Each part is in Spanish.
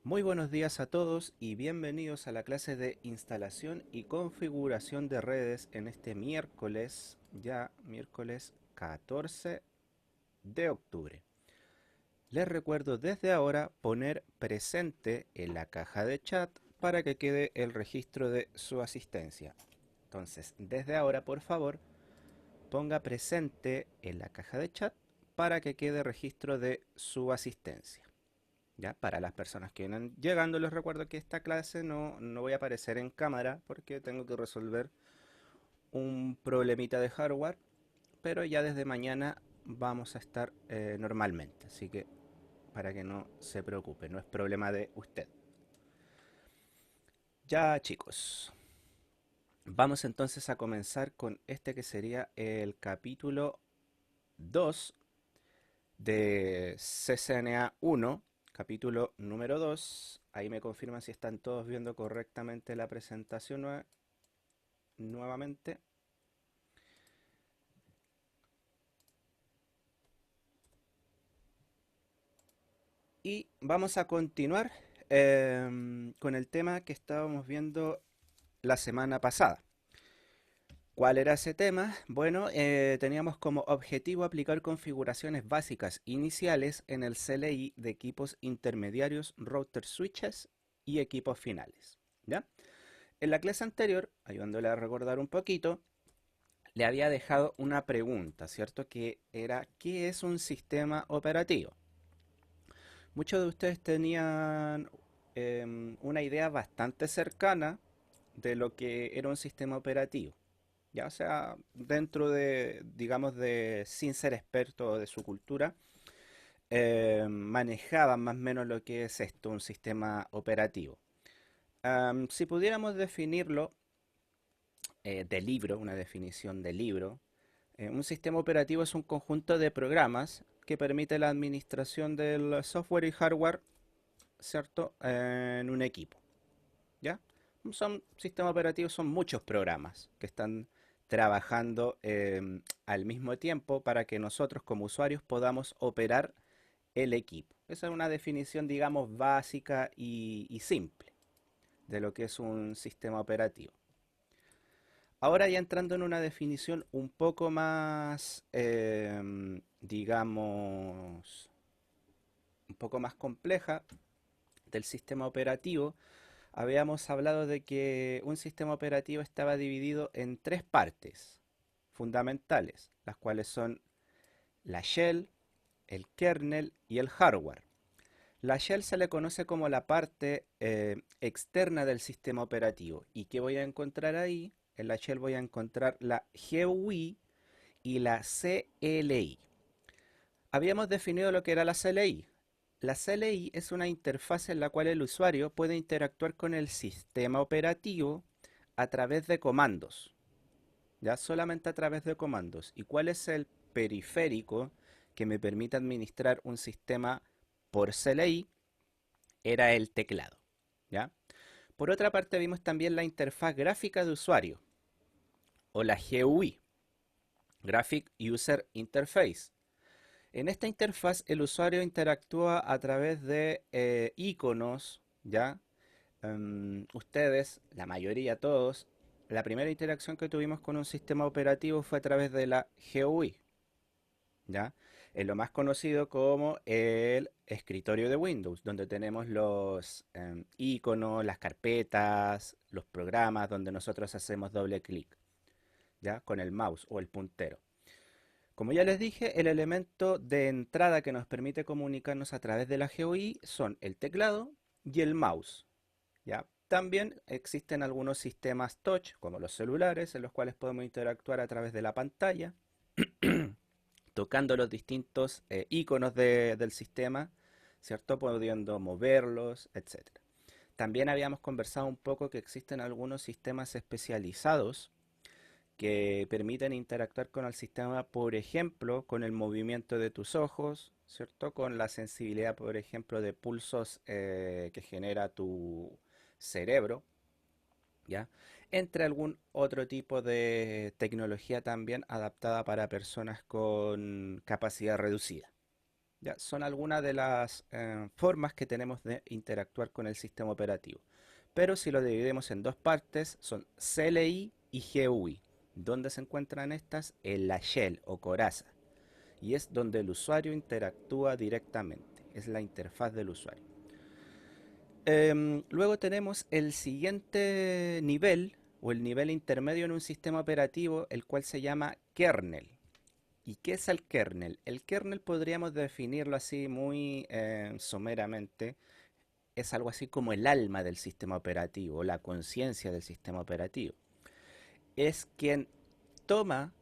Muy buenos días a todos y bienvenidos a la clase de instalación y configuración de redes en este miércoles, ya miércoles 14 de octubre. Les recuerdo desde ahora poner presente en la caja de chat para que quede el registro de su asistencia. Entonces, desde ahora, por favor, ponga presente en la caja de chat para que quede registro de su asistencia. Ya, para las personas que vienen llegando, les recuerdo que esta clase no voy a aparecer en cámara porque tengo que resolver un problemita de hardware, pero ya desde mañana vamos a estar normalmente, así que para que no se preocupe, no es problema de usted. Ya chicos, vamos entonces a comenzar con este que sería el capítulo 2 de CCNA 1, capítulo número 2. Ahí me confirman si están todos viendo correctamente la presentación nuevamente. Y vamos a continuar con el tema que estábamos viendo la semana pasada. ¿Cuál era ese tema? Bueno, teníamos como objetivo aplicar configuraciones básicas iniciales en el CLI de equipos intermediarios, router switches y equipos finales. ¿Ya? En la clase anterior, ayudándole a recordar un poquito, le había dejado una pregunta, ¿cierto? Que era, ¿qué es un sistema operativo? Muchos de ustedes tenían una idea bastante cercana de lo que era un sistema operativo. Ya, o sea, dentro de, digamos, de sin ser experto de su cultura, manejaban más o menos lo que es esto, un sistema operativo. Si pudiéramos definirlo de libro, una definición de libro, un sistema operativo es un conjunto de programas que permite la administración del software y hardware, ¿cierto? En un equipo, ¿ya? Son sistemas operativos, son muchos programas que están trabajando al mismo tiempo para que nosotros como usuarios podamos operar el equipo. Esa es una definición, digamos, básica y simple de lo que es un sistema operativo. Ahora ya entrando en una definición un poco más, digamos, un poco más compleja del sistema operativo, habíamos hablado de que un sistema operativo estaba dividido en tres partes fundamentales, las cuales son la shell, el kernel y el hardware. La shell se le conoce como la parte externa del sistema operativo. ¿Y qué voy a encontrar ahí? En la shell voy a encontrar la GUI y la CLI. Habíamos definido lo que era la CLI. La CLI es una interfaz en la cual el usuario puede interactuar con el sistema operativo a través de comandos, ya solamente a través de comandos. ¿Y cuál es el periférico que me permite administrar un sistema por CLI? Era el teclado, ¿ya? Por otra parte vimos también la interfaz gráfica de usuario o la GUI, Graphic User Interface. En esta interfaz el usuario interactúa a través de iconos, ¿ya? Ustedes, la mayoría, todos, la primera interacción que tuvimos con un sistema operativo fue a través de la GUI, ¿ya? Es lo más conocido como el escritorio de Windows, donde tenemos los iconos, las carpetas, los programas, donde nosotros hacemos doble clic, ¿ya? Con el mouse o el puntero. Como ya les dije, el elemento de entrada que nos permite comunicarnos a través de la GUI son el teclado y el mouse, ¿ya? También existen algunos sistemas touch, como los celulares, en los cuales podemos interactuar a través de la pantalla, tocando los distintos iconos del sistema, ¿cierto? Pudiendo moverlos, etcétera. También habíamos conversado un poco que existen algunos sistemas especializados que permiten interactuar con el sistema, por ejemplo, con el movimiento de tus ojos, ¿cierto? Con la sensibilidad, por ejemplo, de pulsos que genera tu cerebro, ¿ya? Entre algún otro tipo de tecnología también adaptada para personas con capacidad reducida. Ya son algunas de las formas que tenemos de interactuar con el sistema operativo. Pero si lo dividimos en dos partes, son CLI y GUI. ¿Dónde se encuentran estas? En la shell o coraza. Y es donde el usuario interactúa directamente. Es la interfaz del usuario. Luego tenemos el siguiente nivel o el nivel intermedio en un sistema operativo, el cual se llama kernel. ¿Y qué es el kernel? El kernel podríamos definirlo así muy someramente. Es algo así como el alma del sistema operativo, la conciencia del sistema operativo. Es quien toma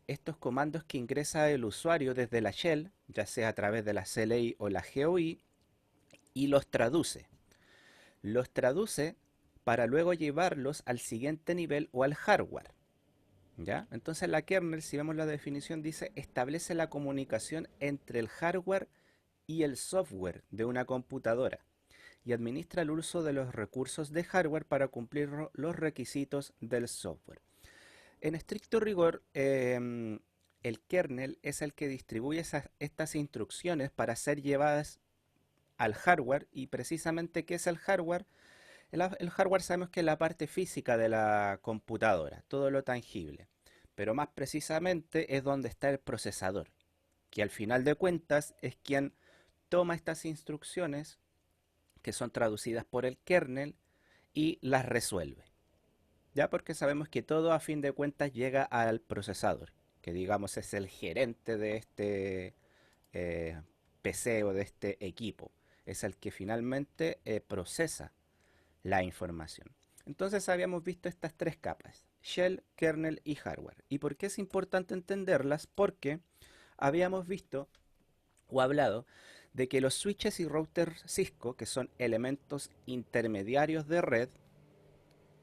estos comandos que ingresa el usuario desde la shell, ya sea a través de la CLI o la GUI, y los traduce. Los traduce para luego llevarlos al siguiente nivel o al hardware. ¿Ya? Entonces la kernel, si vemos la definición, dice establece la comunicación entre el hardware y el software de una computadora y administra el uso de los recursos de hardware para cumplir los requisitos del software. En estricto rigor, el kernel es el que distribuye estas instrucciones para ser llevadas al hardware. Y precisamente, ¿qué es el hardware? El hardware sabemos que es la parte física de la computadora, todo lo tangible. Pero más precisamente es donde está el procesador, que al final de cuentas es quien toma estas instrucciones que son traducidas por el kernel y las resuelve. Ya porque sabemos que todo a fin de cuentas llega al procesador, que digamos es el gerente de este eh, PC o de este equipo. Es el que finalmente procesa la información. Entonces habíamos visto estas tres capas, shell, kernel y hardware. ¿Y por qué es importante entenderlas? Porque habíamos visto o hablado de que los switches y routers Cisco, que son elementos intermediarios de red,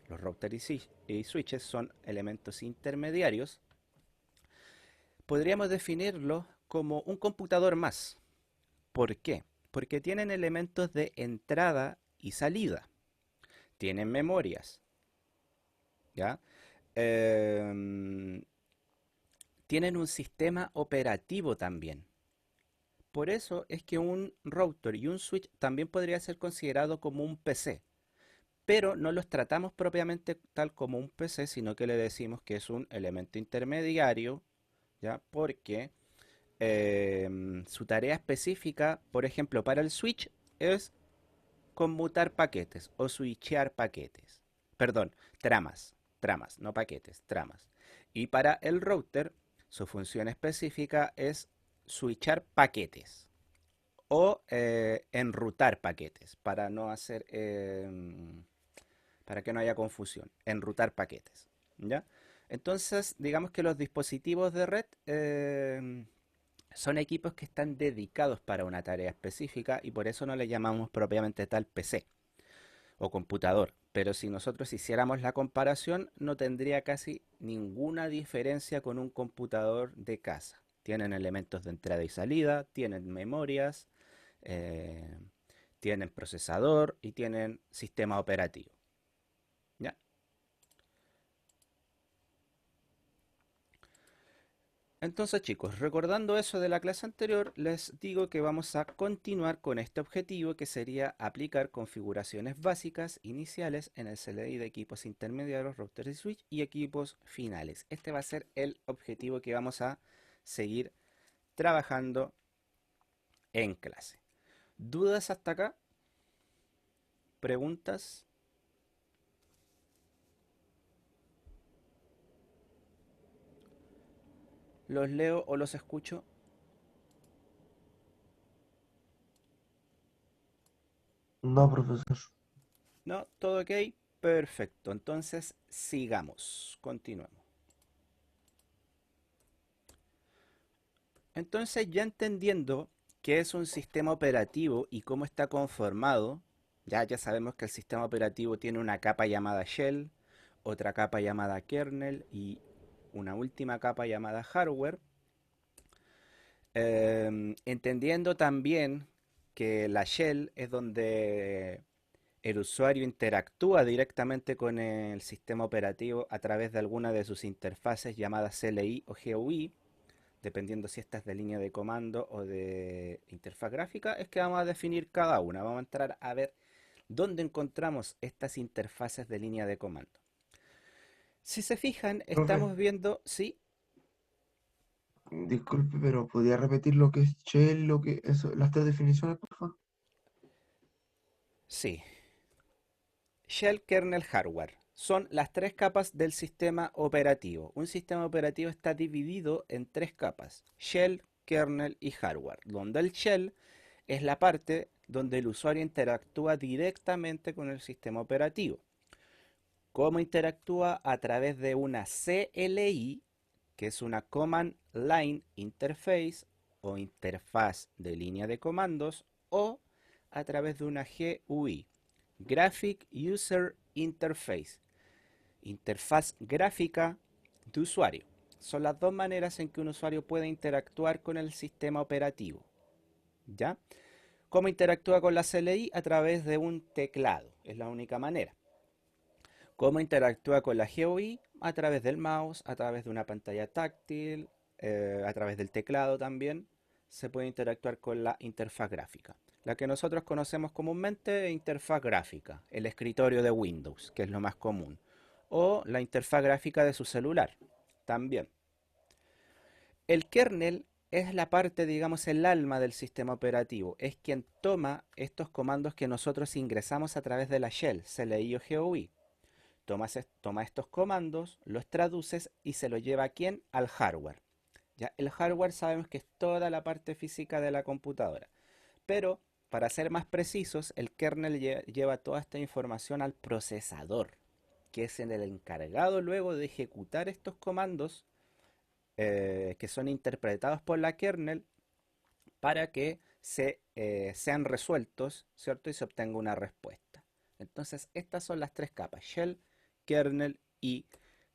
los routers y switches son elementos intermediarios, podríamos definirlos como un computador más. ¿Por qué? Porque tienen elementos de entrada y salida, tienen memorias, ¿ya? Em, Tienen un sistema operativo también. Por eso es que un router y un switch también podría ser considerado como un PC, pero no los tratamos propiamente tal como un PC, sino que le decimos que es un elemento intermediario, ¿ya? Porque su tarea específica, por ejemplo, para el switch es conmutar paquetes o switchear paquetes. Perdón, tramas, no paquetes, tramas. Y para el router, su función específica es switchar paquetes o enrutar paquetes para no hacer, para que no haya confusión, enrutar paquetes, ¿ya? Entonces, digamos que los dispositivos de red son equipos que están dedicados para una tarea específica y por eso no le llamamos propiamente tal PC o computador. Pero si nosotros hiciéramos la comparación, no tendría casi ninguna diferencia con un computador de casa. Tienen elementos de entrada y salida, tienen memorias, eh, tienen procesador y tienen sistema operativo. ¿Ya? Entonces, chicos, recordando eso de la clase anterior, les digo que vamos a continuar con este objetivo, que sería aplicar configuraciones básicas iniciales en el CLI de equipos intermediarios, routers y switch y equipos finales. Este va a ser el objetivo que vamos a seguir trabajando en clase. ¿Dudas hasta acá? ¿Preguntas? ¿Los leo o los escucho? No, profesor. ¿No? ¿Todo ok? Perfecto. Entonces, sigamos. Continuemos. Entonces, ya entendiendo qué es un sistema operativo y cómo está conformado, ya sabemos que el sistema operativo tiene una capa llamada shell, otra capa llamada kernel y una última capa llamada hardware. Entendiendo también que la shell es donde el usuario interactúa directamente con el sistema operativo a través de alguna de sus interfaces llamadas CLI o GUI. dependiendo si esta es de línea de comando o de interfaz gráfica, es que vamos a definir cada una. Vamos a entrar a ver dónde encontramos estas interfaces de línea de comando. Si se fijan, Profe, estamos viendo, sí, disculpe, pero ¿podría repetir lo que es shell, lo que eso, las tres definiciones, por favor? sí, Shell, kernel, hardware. Son las tres capas del sistema operativo. Un sistema operativo está dividido en tres capas, shell, kernel y hardware, donde el shell es la parte donde el usuario interactúa directamente con el sistema operativo. ¿Cómo interactúa? A través de una CLI, que es una Command Line Interface o interfaz de línea de comandos, o a través de una GUI, Graphic User Interface, interfaz gráfica de usuario. Son las dos maneras en que un usuario puede interactuar con el sistema operativo. ¿Ya? ¿Cómo interactúa con la CLI? A través de un teclado. Es la única manera. ¿Cómo interactúa con la GUI? A través del mouse, a través de una pantalla táctil, a través del teclado también. Se puede interactuar con la interfaz gráfica. La que nosotros conocemos comúnmente, interfaz gráfica, el escritorio de Windows, que es lo más común. O la interfaz gráfica de su celular, también. El kernel es la parte, digamos, el alma del sistema operativo. Es quien toma estos comandos que nosotros ingresamos a través de la shell, CLI o GUI. Toma estos comandos, los traduces y se los lleva a quién? Al hardware. ¿Ya? El hardware sabemos que es toda la parte física de la computadora. Pero, para ser más precisos, el kernel lleva toda esta información al procesador, que es el encargado luego de ejecutar estos comandos que son interpretados por la kernel para que sean resueltos, ¿cierto? Y se obtenga una respuesta. Entonces, estas son las tres capas, shell, kernel y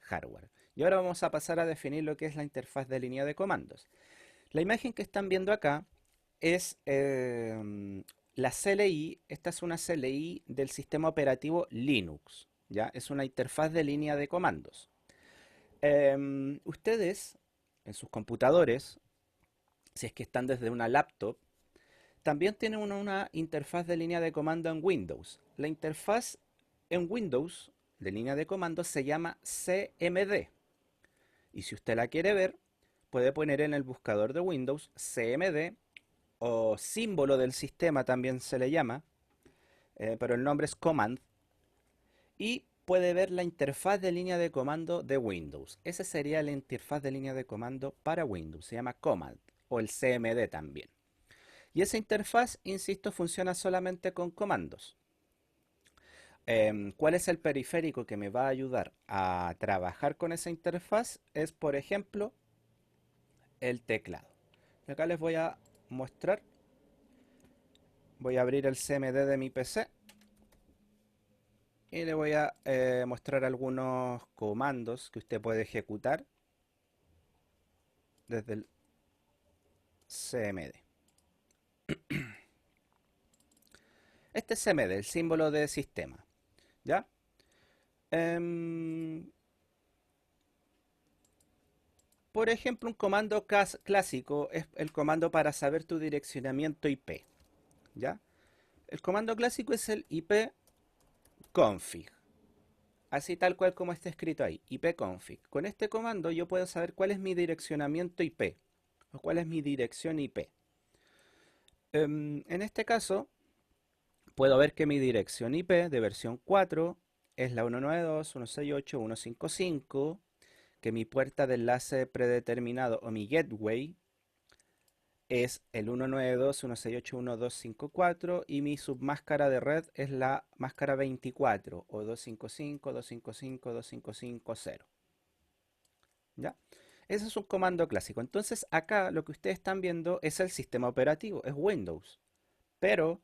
hardware. Y ahora vamos a pasar a definir lo que es la interfaz de línea de comandos. La imagen que están viendo acá es la CLI. Esta es una CLI del sistema operativo Linux. ¿Ya? Es una interfaz de línea de comandos. Ustedes, en sus computadores, si es que están desde una laptop, también tienen una interfaz de línea de comando en Windows. La interfaz en Windows de línea de comando se llama CMD. Y si usted la quiere ver, puede poner en el buscador de Windows CMD o símbolo del sistema también se le llama, pero el nombre es Command. Y puede ver la interfaz de línea de comando de Windows. Esa sería la interfaz de línea de comando para Windows. Se llama Command o el CMD también. Y esa interfaz, insisto, funciona solamente con comandos. ¿Cuál es el periférico que me va a ayudar a trabajar con esa interfaz? Es, por ejemplo, el teclado. Acá les voy a mostrar. Voy a abrir el CMD de mi PC y le voy a mostrar algunos comandos que usted puede ejecutar desde el CMD. Este es CMD, el símbolo de sistema. ¿Ya? Em, por ejemplo, un comando clásico es el comando para saber tu direccionamiento IP. ¿Ya? El comando clásico es el ipconfig. Así tal cual como está escrito ahí, ipconfig. Con este comando yo puedo saber cuál es mi direccionamiento IP o cuál es mi dirección IP. En este caso, puedo ver que mi dirección IP de versión 4 es la 192.168.155, que mi puerta de enlace predeterminado o mi gateway es el 192.168.1.254 y mi submáscara de red es la máscara 24 o 255.255.255.0. ¿Ya? Ese es un comando clásico. Entonces acá lo que ustedes están viendo es el sistema operativo, es Windows. Pero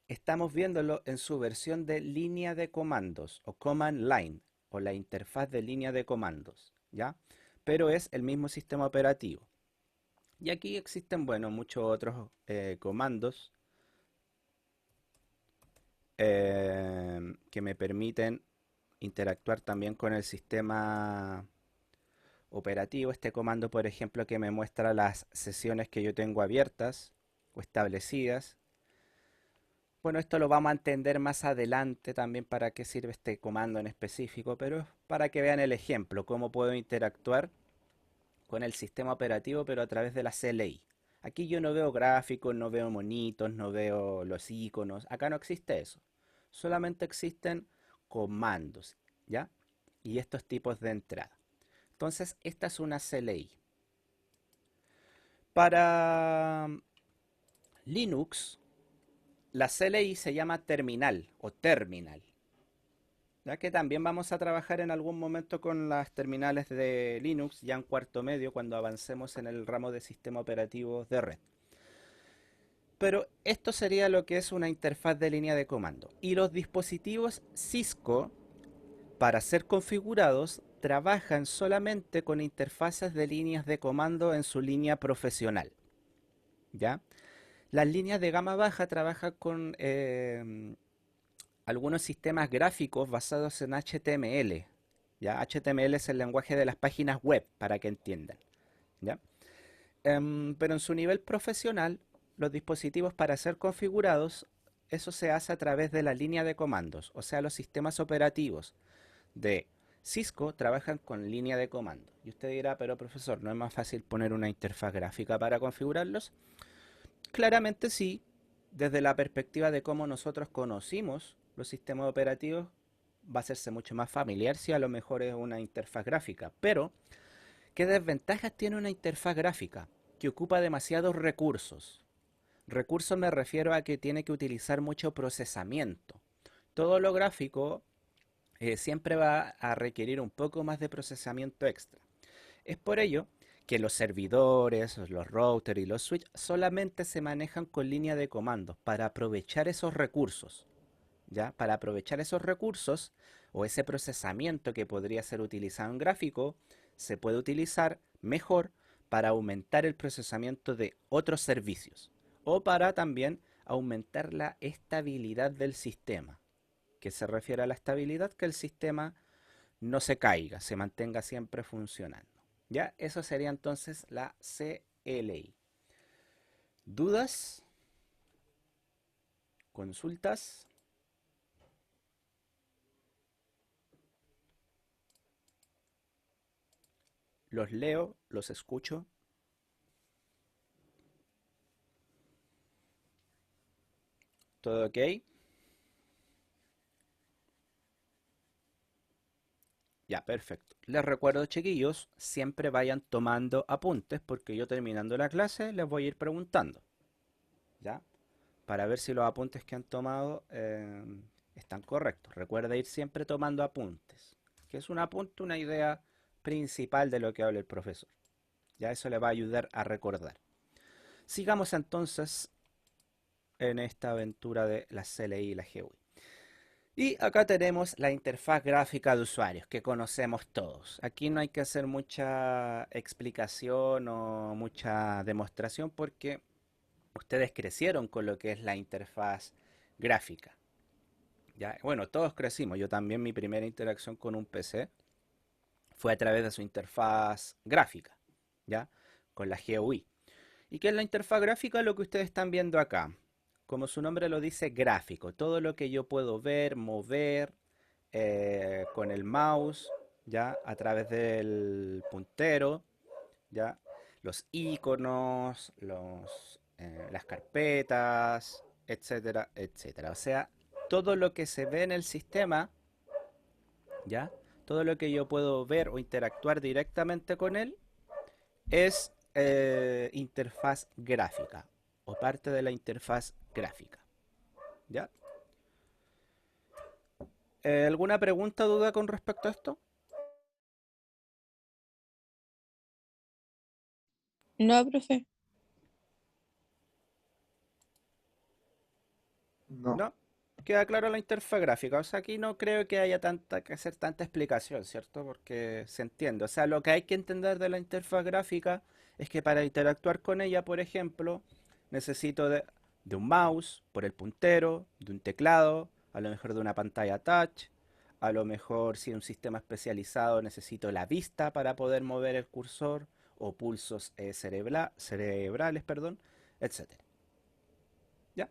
estamos viéndolo en su versión de línea de comandos o command line o la interfaz de línea de comandos, ¿ya? Pero es el mismo sistema operativo. Y aquí existen, bueno, muchos otros comandos que me permiten interactuar también con el sistema operativo, este comando, por ejemplo, que me muestra las sesiones que yo tengo abiertas o establecidas. Bueno, esto lo vamos a entender más adelante también para qué sirve este comando en específico, pero es para que vean el ejemplo, cómo puedo interactuar con el sistema operativo, pero a través de la CLI. Aquí yo no veo gráficos, no veo monitos, no veo los iconos. Acá no existe eso. Solamente existen comandos, ¿ya? Y estos tipos de entrada. Entonces, esta es una CLI. Para Linux, la CLI se llama terminal o terminal, ya que también vamos a trabajar en algún momento con las terminales de Linux, ya en cuarto medio, cuando avancemos en el ramo de sistema operativo de red. Pero esto sería lo que es una interfaz de línea de comando. Y los dispositivos Cisco, para ser configurados, trabajan solamente con interfaces de líneas de comando en su línea profesional, ¿ya? Las líneas de gama baja trabajan con algunos sistemas gráficos basados en HTML. ¿Ya? HTML es el lenguaje de las páginas web, para que entiendan. ¿Ya? Pero en su nivel profesional, los dispositivos para ser configurados, eso se hace a través de la línea de comandos. O sea, los sistemas operativos de Cisco trabajan con línea de comando. Y usted dirá, pero profesor, ¿no es más fácil poner una interfaz gráfica para configurarlos? Claramente sí, desde la perspectiva de cómo nosotros conocimos los sistemas operativos, va a hacerse mucho más familiar si a lo mejor es una interfaz gráfica. Pero, ¿qué desventajas tiene una interfaz gráfica? Que ocupa demasiados recursos. Recursos me refiero a que tiene que utilizar mucho procesamiento. Todo lo gráfico siempre va a requerir un poco más de procesamiento extra. Es por ello que los servidores, los routers y los switches solamente se manejan con línea de comandos para aprovechar esos recursos. ¿Ya? Para aprovechar esos recursos o ese procesamiento que podría ser utilizado en gráfico, se puede utilizar mejor para aumentar el procesamiento de otros servicios o para también aumentar la estabilidad del sistema, que se refiere a la estabilidad, que el sistema no se caiga, se mantenga siempre funcionando. ¿Ya? Eso sería entonces la CLI. ¿Dudas? ¿Consultas? Los leo, los escucho. ¿Todo ok? Ya, perfecto. Les recuerdo, chiquillos, siempre vayan tomando apuntes porque yo terminando la clase les voy a ir preguntando, ¿ya? Para ver si los apuntes que han tomado están correctos. Recuerda ir siempre tomando apuntes, que es un apunte, una idea principal de lo que habla el profesor. Ya eso le va a ayudar a recordar. Sigamos entonces en esta aventura de la CLI y la GUI. Y acá tenemos la interfaz gráfica de usuarios que conocemos todos. Aquí no hay que hacer mucha explicación o mucha demostración porque ustedes crecieron con lo que es la interfaz gráfica. ¿Ya? Bueno, todos crecimos. Yo también mi primera interacción con un PC fue a través de su interfaz gráfica, ¿ya? Con la GUI. ¿Y qué es la interfaz gráfica? Lo que ustedes están viendo acá. Como su nombre lo dice, gráfico. Todo lo que yo puedo ver, mover con el mouse, ¿ya? A través del puntero, ¿ya? Los iconos, las carpetas, etcétera, etcétera. O sea, todo lo que se ve en el sistema, ¿ya? Todo lo que yo puedo ver o interactuar directamente con él es interfaz gráfica o parte de la interfaz gráfica. ¿Ya? ¿Alguna pregunta, duda con respecto a esto? No, profe. No. ¿No? Queda claro la interfaz gráfica. O sea, aquí no creo que haya que hacer tanta explicación, ¿cierto? Porque se entiende. O sea, lo que hay que entender de la interfaz gráfica es que para interactuar con ella, por ejemplo, necesito de un mouse por el puntero, de un teclado, a lo mejor de una pantalla touch, a lo mejor si es un sistema especializado necesito la vista para poder mover el cursor, o pulsos cerebrales, perdón, etcétera. ¿Ya?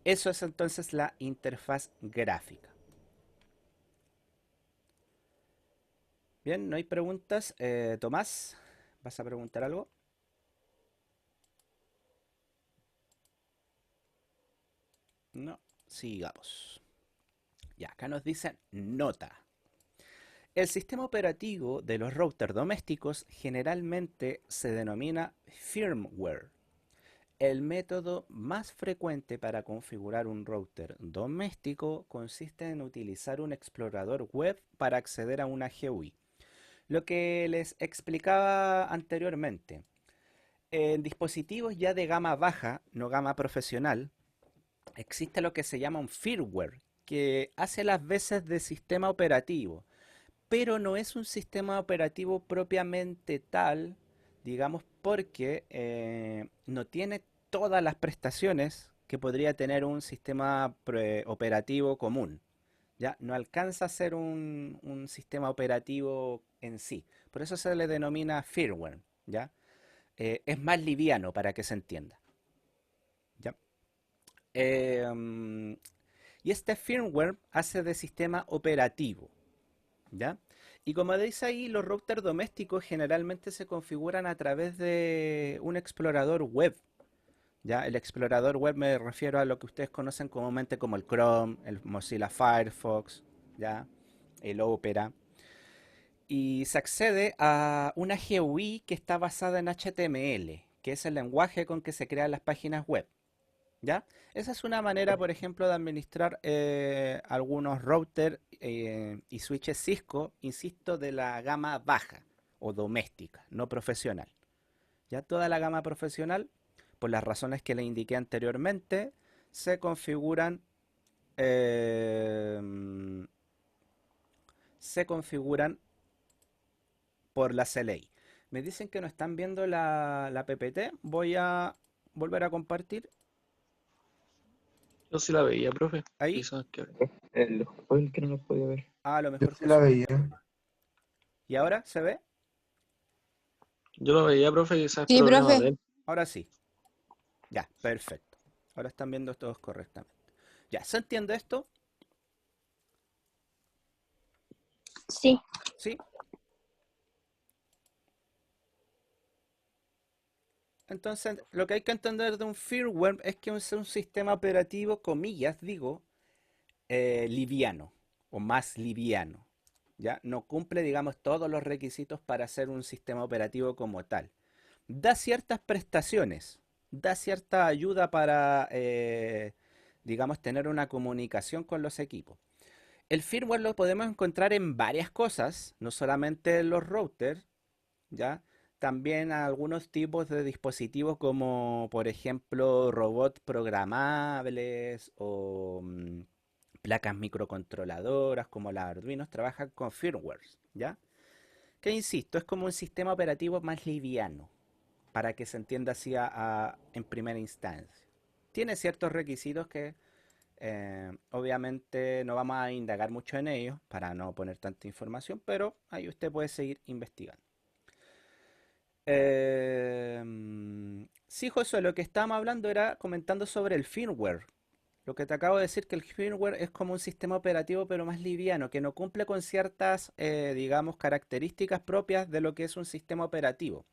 Eso es entonces la interfaz gráfica. Bien, no hay preguntas. Tomás, ¿vas a preguntar algo? No, sigamos. Ya, acá nos dicen nota. El sistema operativo de los routers domésticos generalmente se denomina firmware. El método más frecuente para configurar un router doméstico consiste en utilizar un explorador web para acceder a una GUI. Lo que les explicaba anteriormente, en dispositivos ya de gama baja, no gama profesional, existe lo que se llama un firmware, que hace las veces de sistema operativo, pero no es un sistema operativo propiamente tal, digamos, porque no tiene todas las prestaciones que podría tener un sistema operativo común. ¿Ya? No alcanza a ser un sistema operativo en sí. Por eso se le denomina firmware. ¿Ya? Es más liviano para que se entienda. ¿Ya? Y este firmware hace de sistema operativo. ¿Ya? Y como dice ahí, los routers domésticos generalmente se configuran a través de un explorador web. ¿Ya? El explorador web me refiero a lo que ustedes conocen comúnmente como el Chrome, el Mozilla Firefox, ¿ya? El Opera. Y se accede a una GUI que está basada en HTML, que es el lenguaje con que se crean las páginas web. ¿Ya? Esa es una manera, por ejemplo, de administrar algunos routers y switches Cisco, insisto, de la gama baja o doméstica, no profesional. Ya toda la gama profesional, por las razones que le indiqué anteriormente, se configuran eh, se configuran por la CLI. Me dicen que no están viendo la PPT. Voy a volver a compartir. Yo sí la veía, profe. Ahí. Quizás que... Fue el que no lo podía ver. A lo Yo mejor sí con la su veía. pantalla. ¿Y ahora se ve? Yo lo veía, profe, quizás es Sí, problema de profe. él. Ahora sí. Ya, perfecto. Ahora están viendo todos correctamente. Ya, ¿se entiende esto? Sí. ¿Sí? Entonces, lo que hay que entender de un firmware es que es un sistema operativo, comillas, digo, liviano o más liviano. ¿Ya? No cumple, digamos, todos los requisitos para ser un sistema operativo como tal. Da ciertas prestaciones, da cierta ayuda para, digamos, tener una comunicación con los equipos. El firmware lo podemos encontrar en varias cosas, no solamente en los routers, ¿ya? También algunos tipos de dispositivos como, por ejemplo, robots programables o placas microcontroladoras como las Arduino trabajan con firmware, ¿ya? Que insisto, es como un sistema operativo más liviano, para que se entienda así en primera instancia. Tiene ciertos requisitos que obviamente no vamos a indagar mucho en ellos para no poner tanta información, pero ahí usted puede seguir investigando. Sí, Josué, lo que estábamos hablando era comentando sobre el firmware. Lo que te acabo de decir que el firmware es como un sistema operativo pero más liviano, que no cumple con ciertas, digamos, características propias de lo que es un sistema operativo,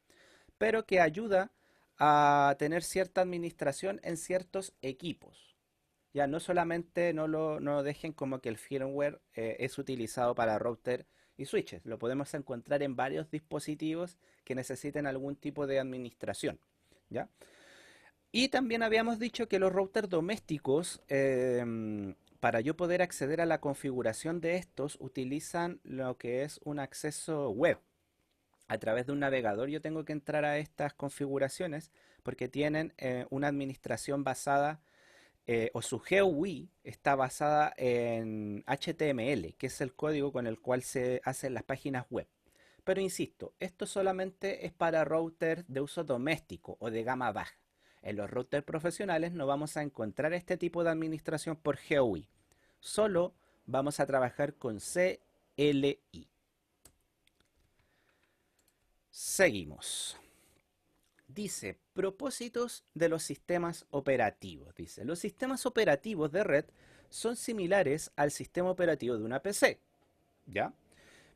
pero que ayuda a tener cierta administración en ciertos equipos. Ya no solamente no dejen como que el firmware es utilizado para router y switches, lo podemos encontrar en varios dispositivos que necesiten algún tipo de administración. ¿Ya? Y también habíamos dicho que los routers domésticos, para yo poder acceder a la configuración de estos, utilizan lo que es un acceso web. A través de un navegador yo tengo que entrar a estas configuraciones porque tienen una administración basada o su GUI está basada en HTML, que es el código con el cual se hacen las páginas web. Pero insisto, esto solamente es para routers de uso doméstico o de gama baja. En los routers profesionales no vamos a encontrar este tipo de administración por GUI, solo vamos a trabajar con CLI. Seguimos. Dice, propósitos de los sistemas operativos. Dice, los sistemas operativos de red son similares al sistema operativo de una PC, ¿ya?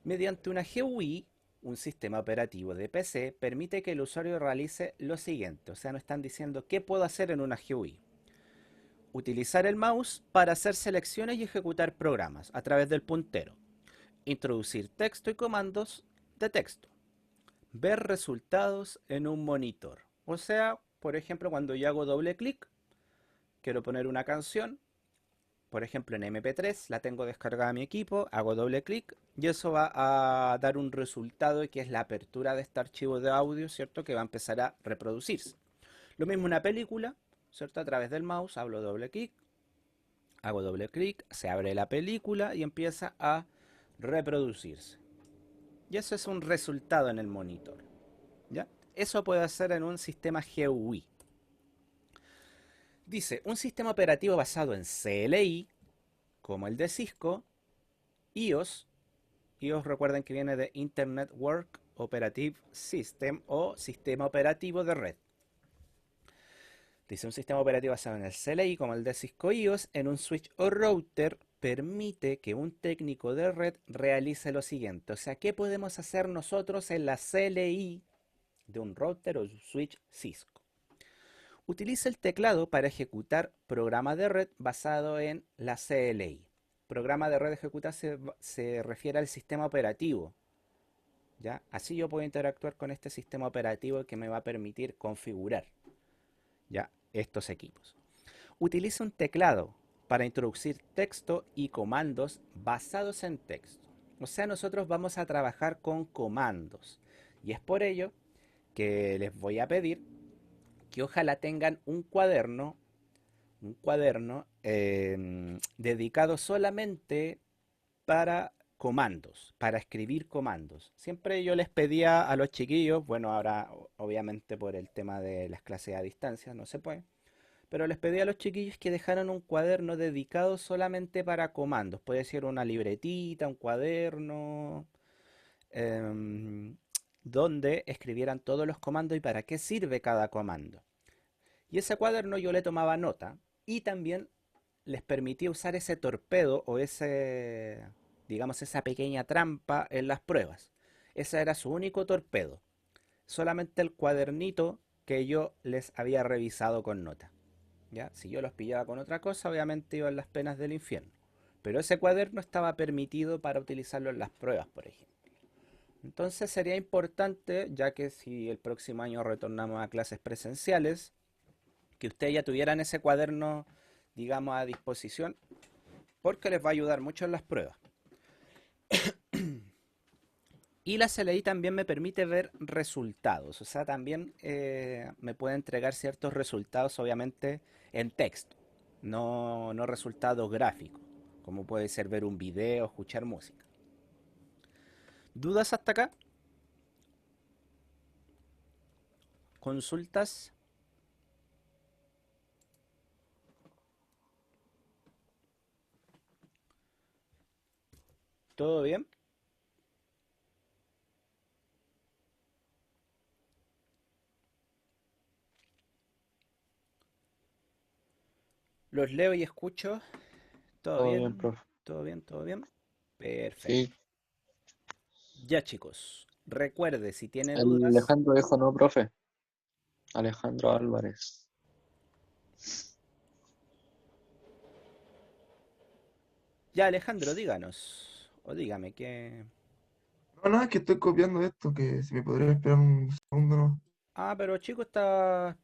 Mediante una GUI, un sistema operativo de PC permite que el usuario realice lo siguiente. O sea, nos están diciendo qué puedo hacer en una GUI. Utilizar el mouse para hacer selecciones y ejecutar programas a través del puntero. Introducir texto y comandos de texto. Ver resultados en un monitor. O sea, por ejemplo, cuando yo hago doble clic, quiero poner una canción, por ejemplo en MP3, la tengo descargada a mi equipo, hago doble clic y eso va a dar un resultado que es la apertura de este archivo de audio, ¿cierto? Que va a empezar a reproducirse. Lo mismo una película, ¿cierto? A través del mouse hago doble clic, se abre la película y empieza a reproducirse. Y eso es un resultado en el monitor, ¿ya? Eso puede hacer en un sistema GUI. Dice, un sistema operativo basado en CLI, como el de Cisco, iOS recuerden que viene de Internet Work Operative System o sistema operativo de red. Dice, un sistema operativo basado en el CLI, como el de Cisco iOS, en un switch o router, permite que un técnico de red realice lo siguiente. O sea, ¿qué podemos hacer nosotros en la CLI de un router o un switch Cisco? Utiliza el teclado para ejecutar programa de red basado en la CLI. Programa de red ejecutar se refiere al sistema operativo, ¿ya? Así yo puedo interactuar con este sistema operativo que me va a permitir configurar, ¿ya?, estos equipos. Utiliza un teclado para introducir texto y comandos basados en texto. O sea, nosotros vamos a trabajar con comandos. Y es por ello que les voy a pedir que ojalá tengan un cuaderno dedicado solamente para comandos, para escribir comandos. Siempre yo les pedía a los chiquillos, bueno, ahora obviamente por el tema de las clases a distancia no se puede, pero les pedí a los chiquillos que dejaran un cuaderno dedicado solamente para comandos. Puede ser una libretita, un cuaderno, em, donde escribieran todos los comandos y para qué sirve cada comando. Y ese cuaderno yo le tomaba nota y también les permitía usar ese torpedo o digamos, esa pequeña trampa en las pruebas. Ese era su único torpedo. Solamente el cuadernito que yo les había revisado con nota. ¿Ya? Si yo los pillaba con otra cosa, obviamente iban las penas del infierno. Pero ese cuaderno estaba permitido para utilizarlo en las pruebas, por ejemplo. Entonces sería importante, ya que si el próximo año retornamos a clases presenciales, que ustedes ya tuvieran ese cuaderno, digamos, a disposición, porque les va a ayudar mucho en las pruebas. Y la CLI también me permite ver resultados, o sea, también me puede entregar ciertos resultados, obviamente, en texto, no resultados gráficos, como puede ser ver un video, escuchar música. ¿Dudas hasta acá? ¿Consultas? ¿Todo bien? Los leo y escucho. ¿Todo Todo bien, bien? profe. ¿Todo bien? ¿Todo bien? Sí, Perfecto. Ya, chicos, recuerde, si tiene dudas. Alejandro dijo no, profe. Alejandro Álvarez. Ya, Alejandro, díganos. O dígame que... No, nada, es que estoy copiando esto, que si me podría esperar un segundo, ¿no? Ah, pero chicos, estas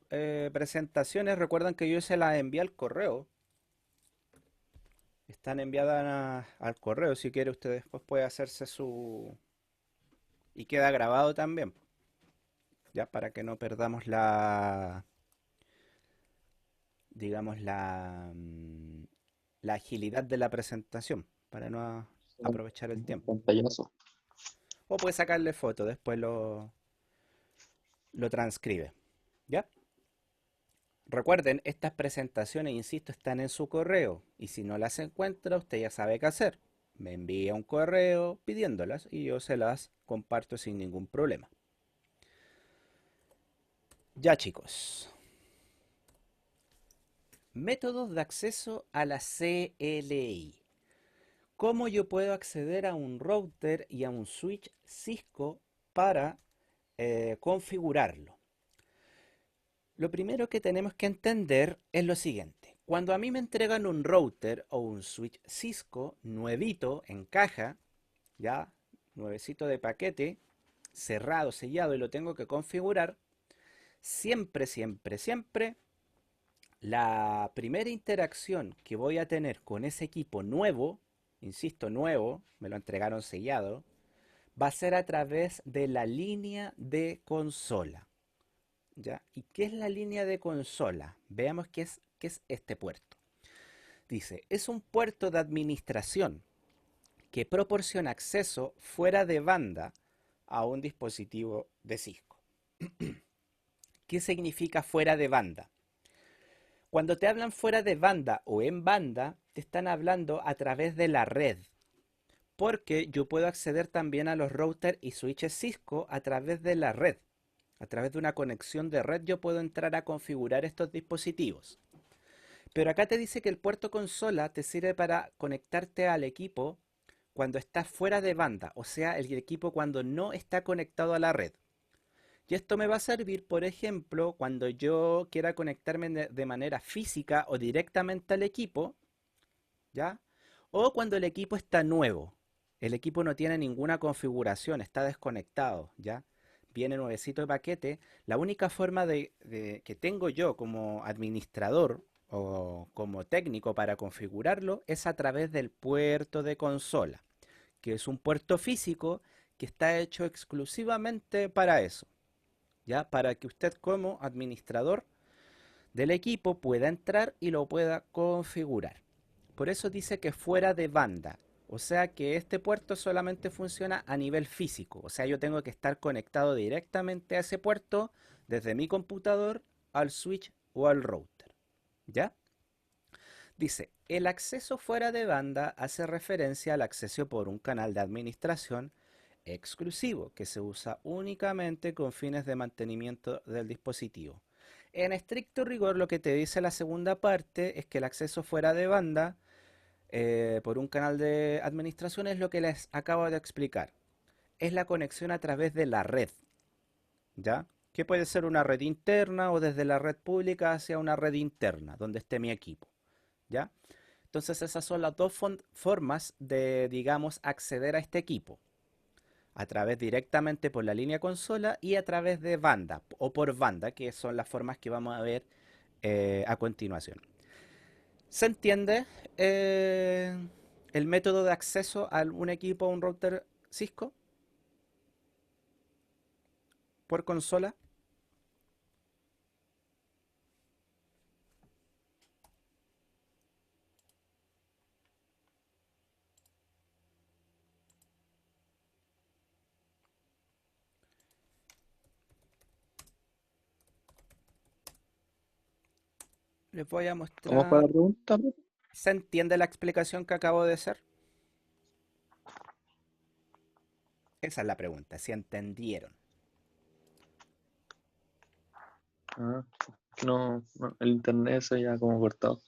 presentaciones, recuerdan que yo se las envié al correo. Están enviadas al correo. Si quiere, usted después puede hacerse su... Y queda grabado también. Ya, para que no perdamos digamos, la agilidad de la presentación. Para no aprovechar el Un tiempo. pantallazo. O puede sacarle foto, después lo transcribe. ¿Ya? Recuerden, estas presentaciones, insisto, están en su correo y si no las encuentra, usted ya sabe qué hacer. Me envía un correo pidiéndolas y yo se las comparto sin ningún problema. Ya chicos. Métodos de acceso a la CLI. ¿Cómo yo puedo acceder a un router y a un switch Cisco para configurarlo? Lo primero que tenemos que entender es lo siguiente. Cuando a mí me entregan un router o un switch Cisco nuevito en caja, ya nuevecito de paquete, cerrado, sellado y lo tengo que configurar, siempre, siempre, siempre la primera interacción que voy a tener con ese equipo nuevo, insisto, nuevo, me lo entregaron sellado, va a ser a través de la línea de consola. ¿Ya? ¿Y qué es la línea de consola? Veamos qué es este puerto. Dice, es un puerto de administración que proporciona acceso fuera de banda a un dispositivo de Cisco. ¿Qué significa fuera de banda? Cuando te hablan fuera de banda o en banda, te están hablando a través de la red. Porque yo puedo acceder también a los routers y switches Cisco a través de la red. A través de una conexión de red yo puedo entrar a configurar estos dispositivos. Pero acá te dice que el puerto consola te sirve para conectarte al equipo cuando estás fuera de banda, o sea, el equipo cuando no está conectado a la red. Y esto me va a servir, por ejemplo, cuando yo quiera conectarme de manera física o directamente al equipo, ¿ya? O cuando el equipo está nuevo. El equipo no tiene ninguna configuración, está desconectado, ¿ya? Viene nuevecito de paquete. La única forma que tengo yo como administrador o como técnico para configurarlo es a través del puerto de consola, que es un puerto físico que está hecho exclusivamente para eso, ¿ya? Para que usted como administrador del equipo pueda entrar y lo pueda configurar. Por eso dice que fuera de banda. O sea que este puerto solamente funciona a nivel físico. O sea, yo tengo que estar conectado directamente a ese puerto desde mi computador al switch o al router. ¿Ya? Dice, el acceso fuera de banda hace referencia al acceso por un canal de administración exclusivo que se usa únicamente con fines de mantenimiento del dispositivo. En estricto rigor, lo que te dice la segunda parte es que el acceso fuera de banda por un canal de administración es lo que les acabo de explicar. Es la conexión a través de la red, ¿ya? Que puede ser una red interna o desde la red pública hacia una red interna, donde esté mi equipo, ¿ya? Entonces esas son las dos formas de, digamos, acceder a este equipo. A través directamente por la línea consola y a través de banda o por banda, que son las formas que vamos a ver a continuación. ¿Se entiende el método de acceso a un equipo, a un router Cisco por consola? Les voy a ¿Cómo fue la mostrar. pregunta? ¿Se entiende la explicación que acabo de hacer? Esa es la pregunta, si entendieron. Ah, no, el internet se ya como cortado.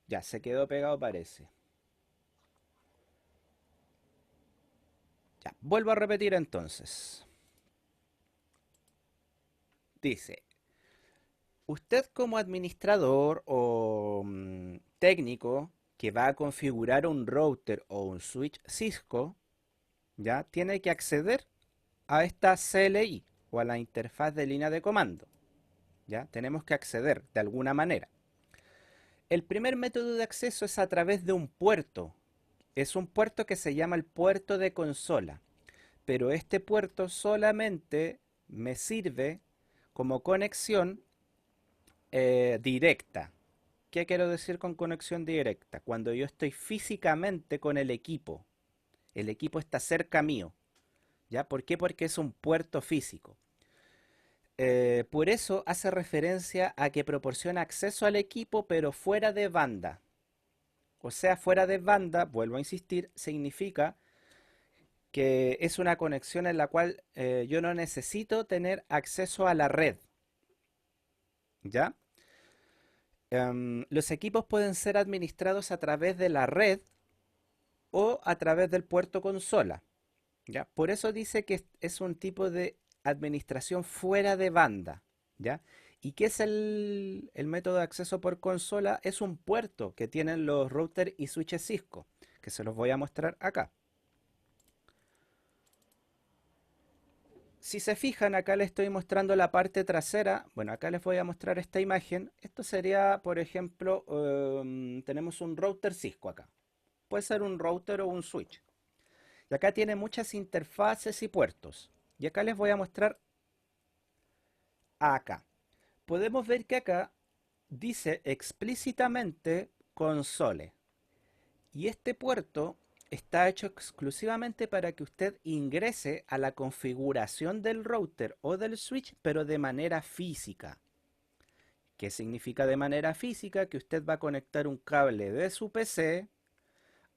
Ya, se quedó pegado parece. Ya, vuelvo a repetir entonces. Dice, usted como administrador o técnico que va a configurar un router o un switch Cisco, ya tiene que acceder a esta CLI o a la interfaz de línea de comando. Ya tenemos que acceder de alguna manera. El primer método de acceso es a través de un puerto. Es un puerto que se llama el puerto de consola. Pero este puerto solamente me sirve como conexión directa. ¿Qué quiero decir con conexión directa? Cuando yo estoy físicamente con el equipo está cerca mío, ¿Ya? ¿Por qué? Porque es un puerto físico. Por eso hace referencia a que proporciona acceso al equipo, pero fuera de banda. O sea, fuera de banda, vuelvo a insistir, significa que es una conexión en la cual yo no necesito tener acceso a la red. ¿Ya? Los equipos pueden ser administrados a través de la red o a través del puerto consola. ¿Ya? Por eso dice que es un tipo de administración fuera de banda. ¿Ya? ¿Y qué es el método de acceso por consola? Es un puerto que tienen los routers y switches Cisco, que se los voy a mostrar acá. Si se fijan, acá les estoy mostrando la parte trasera. Bueno, acá les voy a mostrar esta imagen. Esto sería, por ejemplo, tenemos un router Cisco acá. Puede ser un router o un switch. Y acá tiene muchas interfaces y puertos. Y acá les voy a mostrar acá. Podemos ver que acá dice explícitamente console. Y este puerto está hecho exclusivamente para que usted ingrese a la configuración del router o del switch, pero de manera física. ¿Qué significa de manera física? Que usted va a conectar un cable de su PC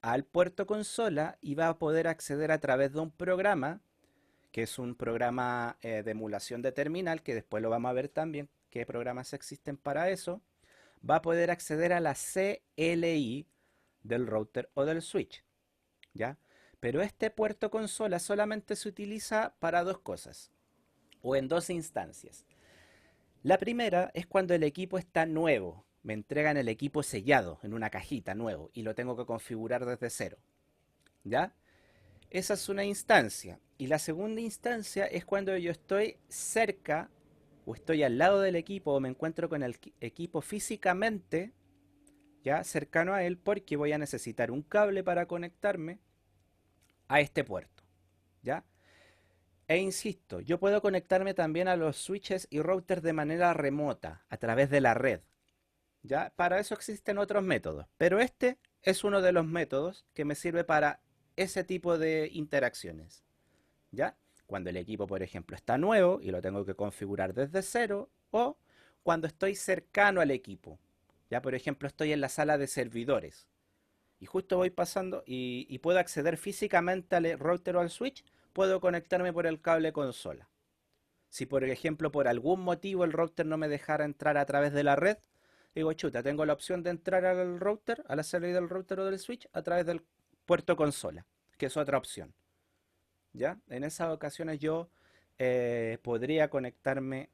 al puerto consola y va a poder acceder a través de un programa, que es un programa de emulación de terminal, que después lo vamos a ver también, qué programas existen para eso. Va a poder acceder a la CLI del router o del switch. ¿Ya? Pero este puerto consola solamente se utiliza para dos cosas, o en dos instancias. La primera es cuando el equipo está nuevo, me entregan el equipo sellado en una cajita nuevo y lo tengo que configurar desde cero. ¿Ya? Esa es una instancia. Y la segunda instancia es cuando yo estoy cerca o estoy al lado del equipo o me encuentro con el equipo físicamente, ya cercano a él, porque voy a necesitar un cable para conectarme a este puerto, ¿ya? E insisto, yo puedo conectarme también a los switches y routers de manera remota, a través de la red, ¿ya? Para eso existen otros métodos, pero este es uno de los métodos que me sirve para ese tipo de interacciones, ¿ya? Cuando el equipo, por ejemplo, está nuevo y lo tengo que configurar desde cero, o cuando estoy cercano al equipo, ya, por ejemplo, estoy en la sala de servidores y justo voy pasando y puedo acceder físicamente al router o al switch, puedo conectarme por el cable consola. Si por ejemplo por algún motivo el router no me dejara entrar a través de la red, digo, chuta, tengo la opción de entrar al router, a la salida del router o del switch a través del puerto consola, que es otra opción. ¿Ya? En esas ocasiones yo podría conectarme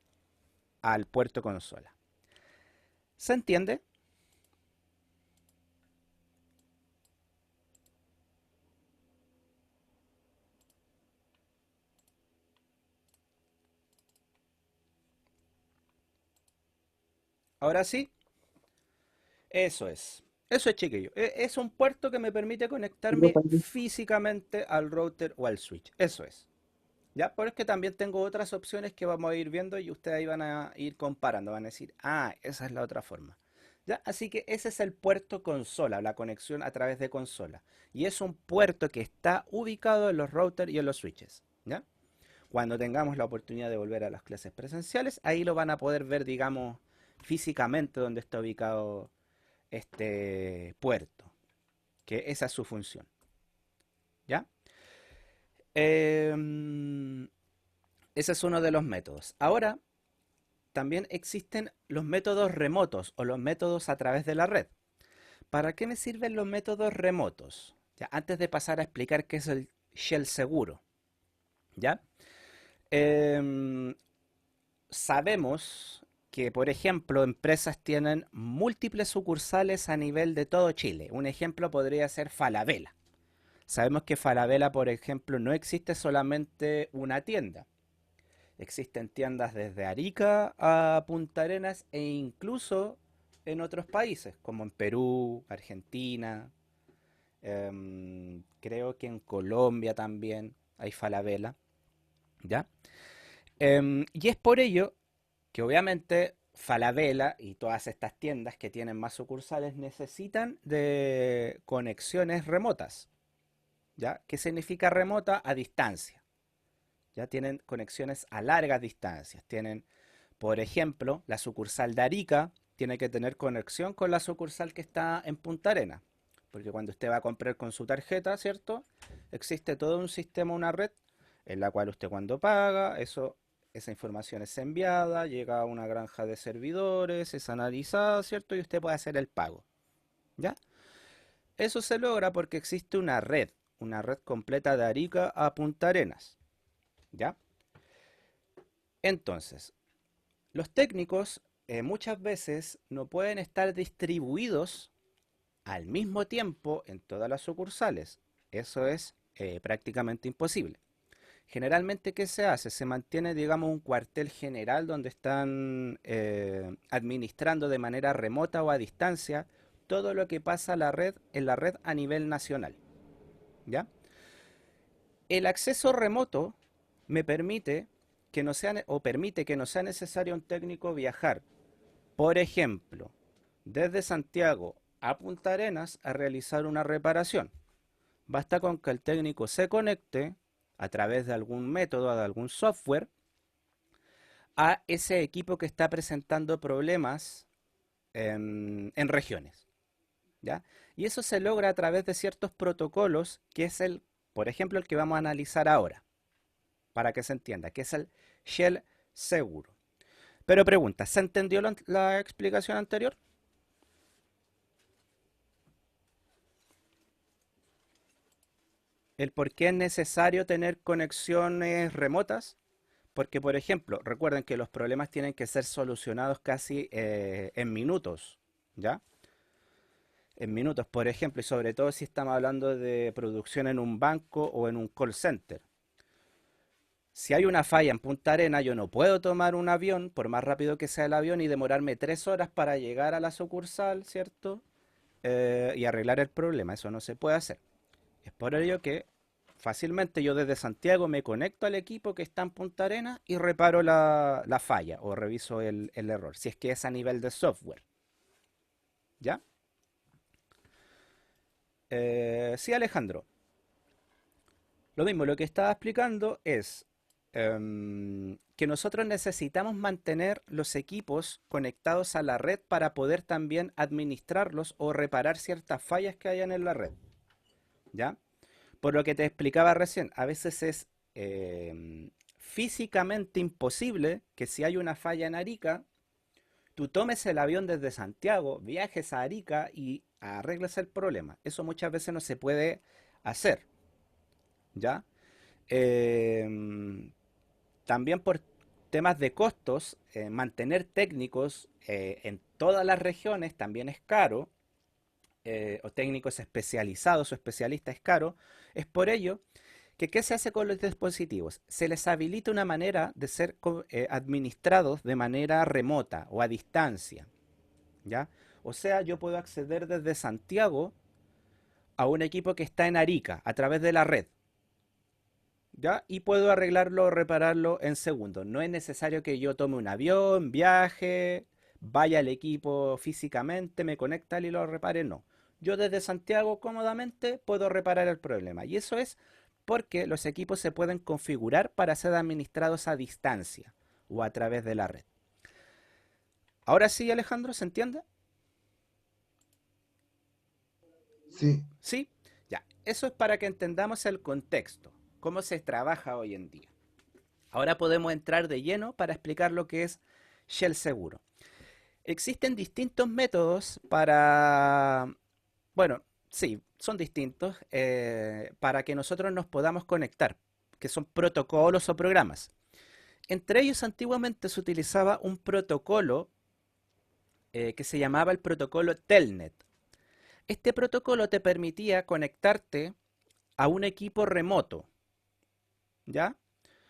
al puerto consola. ¿Se entiende? Ahora sí, eso es. Eso es, chiquillo. Es un puerto que me permite Sí, conectarme profe, aquí. físicamente al router o al switch. Eso es. Ya, pero es que también tengo otras opciones que vamos a ir viendo y ustedes ahí van a ir comparando. Van a decir, ah, esa es la otra forma. ¿Ya? Así que ese es el puerto consola, la conexión a través de consola. Y es un puerto que está ubicado en los routers y en los switches. ¿Ya? Cuando tengamos la oportunidad de volver a las clases presenciales, ahí lo van a poder ver, digamos, físicamente donde está ubicado este puerto, que esa es su función, ¿ya? Em, Ese es uno de los métodos. Ahora, también existen los métodos remotos o los métodos a través de la red. ¿Para qué me sirven los métodos remotos? Ya, antes de pasar a explicar qué es el shell seguro, ¿ya? Em, Sabemos que, por ejemplo, empresas tienen múltiples sucursales a nivel de todo Chile. Un ejemplo podría ser Falabella. Sabemos que Falabella, por ejemplo, no existe solamente una tienda. Existen tiendas desde Arica a Punta Arenas e incluso en otros países, como en Perú, Argentina, creo que en Colombia también hay Falabella, ¿ya? Y es por ello que obviamente Falabella y todas estas tiendas que tienen más sucursales necesitan de conexiones remotas, ¿ya? ¿Qué significa remota? A distancia. Ya tienen conexiones a largas distancias. Tienen, por ejemplo, la sucursal de Arica tiene que tener conexión con la sucursal que está en Punta Arenas. Porque cuando usted va a comprar con su tarjeta, ¿cierto? Existe todo un sistema, una red, en la cual usted cuando paga, esa información es enviada, llega a una granja de servidores, es analizada, ¿cierto? Y usted puede hacer el pago, ¿ya? Eso se logra porque existe una red completa de Arica a Punta Arenas, ¿ya? Entonces, los técnicos muchas veces no pueden estar distribuidos al mismo tiempo en todas las sucursales. Eso es prácticamente imposible. Generalmente, ¿qué se hace? Se mantiene, digamos, un cuartel general donde están administrando de manera remota o a distancia todo lo que pasa en la red a nivel nacional, ¿ya? El acceso remoto me permite que no sea, o permite que no sea necesario un técnico viajar, por ejemplo, desde Santiago a Punta Arenas a realizar una reparación. Basta con que el técnico se conecte a través de algún método, de algún software, a ese equipo que está presentando problemas en regiones, ¿ya? Y eso se logra a través de ciertos protocolos, que es por ejemplo, el que vamos a analizar ahora, para que se entienda, que es el Shell Seguro. Pero pregunta, ¿se entendió la explicación anterior? El por qué es necesario tener conexiones remotas. Porque, por ejemplo, recuerden que los problemas tienen que ser solucionados casi en minutos, ¿ya? En minutos, por ejemplo, y sobre todo si estamos hablando de producción en un banco o en un call center. Si hay una falla en Punta Arena, yo no puedo tomar un avión, por más rápido que sea el avión, y demorarme 3 horas para llegar a la sucursal, ¿cierto? Y arreglar el problema. Eso no se puede hacer. Es por ello que fácilmente yo desde Santiago me conecto al equipo que está en Punta Arenas y reparo la falla o reviso el error, si es que es a nivel de software. ¿Ya? Sí, Alejandro. Lo mismo, lo que estaba explicando es que nosotros necesitamos mantener los equipos conectados a la red para poder también administrarlos o reparar ciertas fallas que hayan en la red. ¿Ya? Por lo que te explicaba recién, a veces es físicamente imposible que si hay una falla en Arica, tú tomes el avión desde Santiago, viajes a Arica y arregles el problema. Eso muchas veces no se puede hacer, ¿ya? Em, También por temas de costos, mantener técnicos en todas las regiones también es caro, o técnicos especializados o especialistas es caro. Es por ello que ¿qué se hace con los dispositivos? Se les habilita una manera de ser administrados de manera remota o a distancia, ¿ya? O sea, yo puedo acceder desde Santiago a un equipo que está en Arica a través de la red, ¿ya? Y puedo arreglarlo o repararlo en segundos. No es necesario que yo tome un avión, viaje, vaya al equipo físicamente, me conecte y lo repare, no. Yo desde Santiago cómodamente puedo reparar el problema. Y eso es porque los equipos se pueden configurar para ser administrados a distancia o a través de la red. Ahora sí, Alejandro, ¿se entiende? Sí, ¿Sí? Ya, eso es para que entendamos el contexto, cómo se trabaja hoy en día. Ahora podemos entrar de lleno para explicar lo que es Shell Seguro. Existen distintos métodos para, bueno, sí, son distintos para que nosotros nos podamos conectar, que son protocolos o programas. Entre ellos antiguamente se utilizaba un protocolo que se llamaba el protocolo Telnet. Este protocolo te permitía conectarte a un equipo remoto, ¿ya?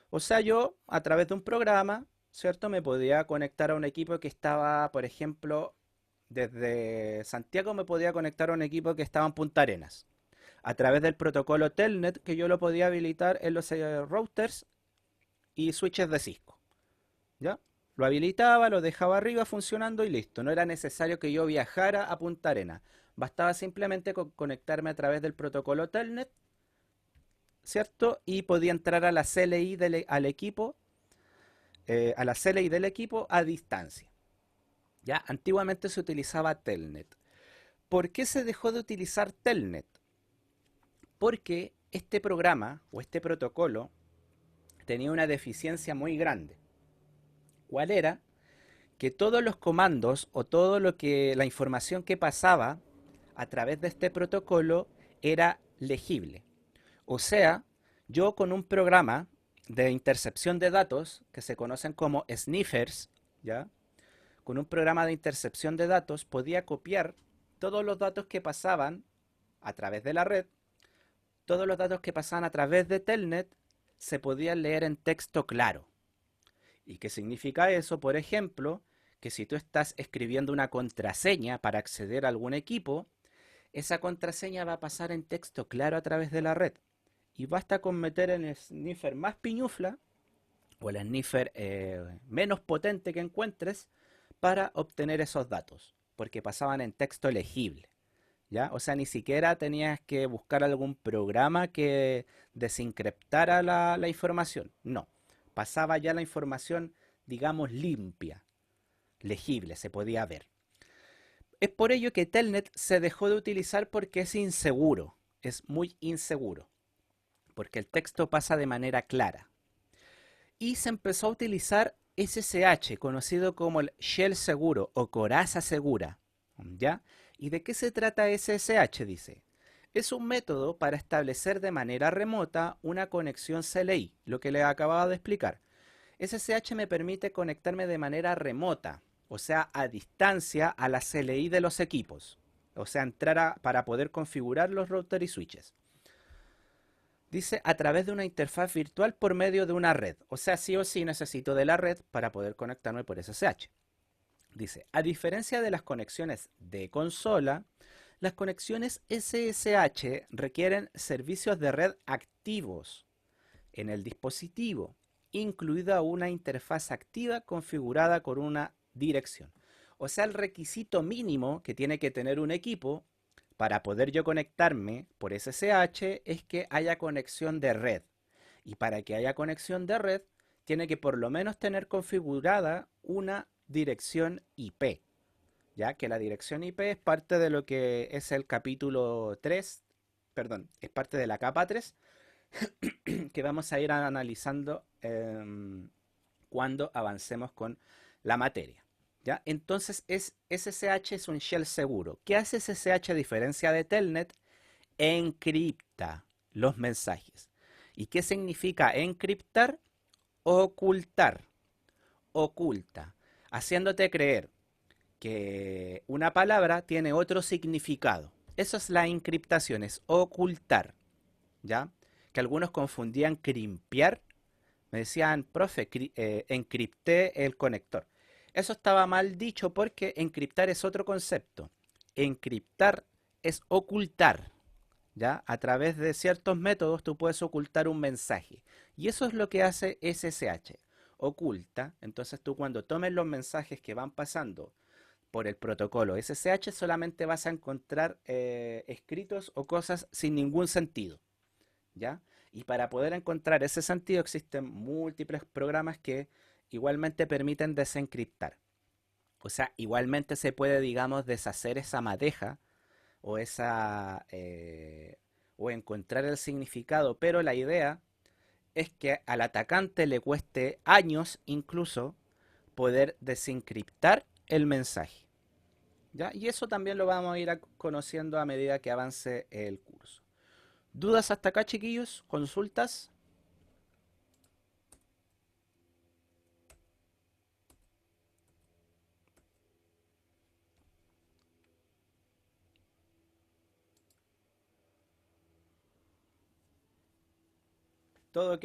O sea, yo a través de un programa, ¿cierto? Me podía conectar a un equipo que estaba, por ejemplo, desde Santiago me podía conectar a un equipo que estaba en Punta Arenas. A través del protocolo Telnet que yo lo podía habilitar en los routers y switches de Cisco, ¿ya? Lo habilitaba, lo dejaba arriba funcionando y listo. No era necesario que yo viajara a Punta Arenas. Bastaba simplemente con conectarme a través del protocolo Telnet ¿cierto? Y podía entrar a la CLI al equipo, a la CLI del equipo a distancia. ¿Ya? Antiguamente se utilizaba Telnet. ¿Por qué se dejó de utilizar Telnet? Porque este programa o este protocolo tenía una deficiencia muy grande. ¿Cuál era? Que todos los comandos o todo lo que la información que pasaba a través de este protocolo era legible. O sea, yo con un programa de intercepción de datos que se conocen como sniffers, ¿ya? Con un programa de intercepción de datos podía copiar todos los datos que pasaban a través de la red, todos los datos que pasaban a través de Telnet se podían leer en texto claro. ¿Y qué significa eso? Por ejemplo, que si tú estás escribiendo una contraseña para acceder a algún equipo, esa contraseña va a pasar en texto claro a través de la red. Y basta con meter en el sniffer más piñufla o el sniffer menos potente que encuentres para obtener esos datos, porque pasaban en texto legible. ¿Ya? O sea, ni siquiera tenías que buscar algún programa que desencriptara la información. No, pasaba ya la información, digamos, limpia, legible, se podía ver. Es por ello que Telnet se dejó de utilizar porque es inseguro, es muy inseguro, porque el texto pasa de manera clara. Y se empezó a utilizar SSH, conocido como el Shell seguro o coraza segura. ¿Ya? ¿Y de qué se trata SSH? Dice. Es un método para establecer de manera remota una conexión CLI, lo que les acababa de explicar. SSH me permite conectarme de manera remota, o sea, a distancia a la CLI de los equipos. O sea, entrar para poder configurar los routers y switches. Dice a través de una interfaz virtual por medio de una red. O sea, sí o sí necesito de la red para poder conectarme por SSH. Dice, a diferencia de las conexiones de consola, las conexiones SSH requieren servicios de red activos en el dispositivo, incluida una interfaz activa configurada con una dirección. O sea, el requisito mínimo que tiene que tener un equipo para poder yo conectarme por SSH es que haya conexión de red. Y para que haya conexión de red, tiene que por lo menos tener configurada una dirección IP. Ya que la dirección IP es parte de lo que es el capítulo 3, perdón, es parte de la capa 3, que vamos a ir analizando cuando avancemos con la materia. ¿Ya? Entonces SSH es un shell seguro. ¿Qué hace SSH a diferencia de Telnet? Encripta los mensajes. ¿Y qué significa encriptar? Ocultar. Oculta. Haciéndote creer que una palabra tiene otro significado. Eso es la encriptación, es ocultar. ¿Ya? Que algunos confundían crimpear. Me decían, profe, encripté el conector. Eso estaba mal dicho porque encriptar es otro concepto. Encriptar es ocultar. ¿Ya? A través de ciertos métodos tú puedes ocultar un mensaje. Y eso es lo que hace SSH. Oculta. Entonces tú cuando tomes los mensajes que van pasando por el protocolo SSH solamente vas a encontrar escritos o cosas sin ningún sentido. ¿Ya? Y para poder encontrar ese sentido existen múltiples programas que igualmente permiten desencriptar. O sea, igualmente se puede, digamos, deshacer esa madeja o o encontrar el significado, pero la idea es que al atacante le cueste años incluso poder desencriptar el mensaje. ¿Ya? Y eso también lo vamos a ir conociendo a medida que avance el curso. ¿Dudas hasta acá, chiquillos? ¿Consultas? ¿Todo ok?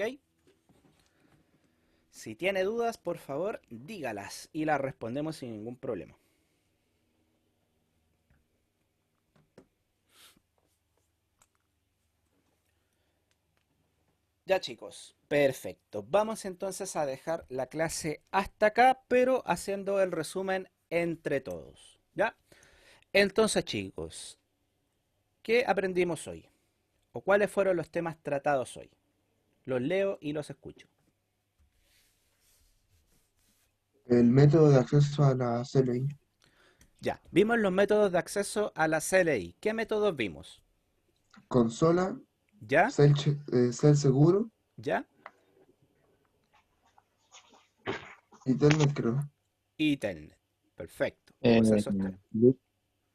Si tiene dudas, por favor, dígalas y las respondemos sin ningún problema. Ya chicos, perfecto. Vamos entonces a dejar la clase hasta acá, pero haciendo el resumen entre todos. ¿Ya? Entonces chicos, ¿qué aprendimos hoy? ¿O cuáles fueron los temas tratados hoy? Los leo y los escucho. El método de acceso a la CLI. Ya, vimos los métodos de acceso a la CLI. ¿Qué métodos vimos? Consola, ¿Ya? Cell seguro ¿Ya? y Telnet, creo. Y Telnet. Perfecto. Eh, Vimos esos tres.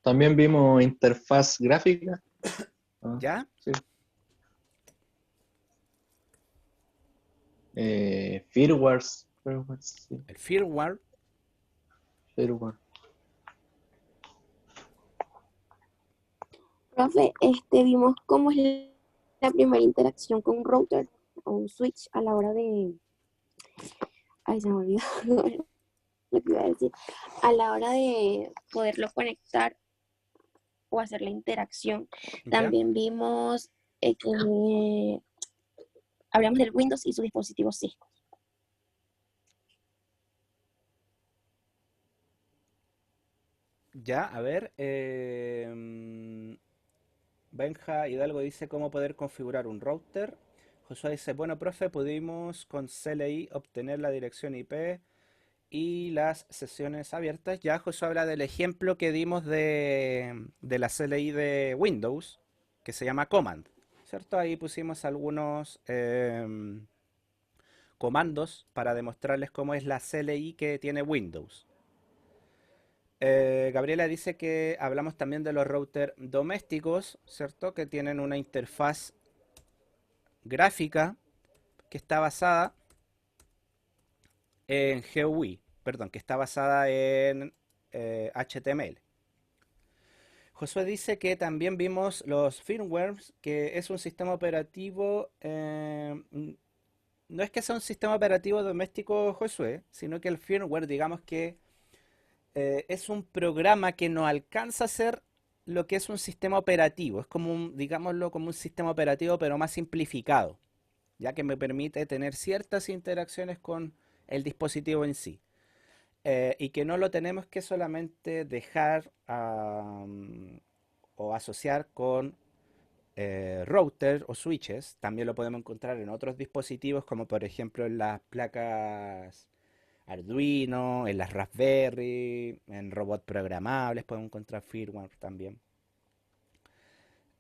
También vimos interfaz gráfica. Ah, ¿Ya? sí. Firmwares. Sí, El firmware. firmware. Profe, vimos cómo es la primera interacción con un router o un switch a la hora de, ay, se me olvidó lo que iba a decir, a la hora de poderlo conectar o hacer la interacción. ¿Ya? También vimos que hablamos del Windows y sus dispositivos Cisco. Ya, a ver. Benja Hidalgo dice cómo poder configurar un router. Josué dice, bueno, profe, pudimos con CLI obtener la dirección IP y las sesiones abiertas. Ya Josué habla del ejemplo que dimos de la CLI de Windows, que se llama Command, ¿cierto? Ahí pusimos algunos comandos para demostrarles cómo es la CLI que tiene Windows. Gabriela dice que hablamos también de los routers domésticos, ¿cierto? Que tienen una interfaz gráfica que está basada en GUI, perdón, que está basada en HTML. Josué dice que también vimos los firmwares, que es un sistema operativo, no es que sea un sistema operativo doméstico, Josué, sino que el firmware, digamos que es un programa que no alcanza a ser lo que es un sistema operativo, es como un, digámoslo, como un sistema operativo, pero más simplificado, ya que me permite tener ciertas interacciones con el dispositivo en sí. Y que no lo tenemos que solamente dejar o asociar con router o switches. También lo podemos encontrar en otros dispositivos, como por ejemplo en las placas Arduino, en las Raspberry, en robots programables podemos encontrar firmware también.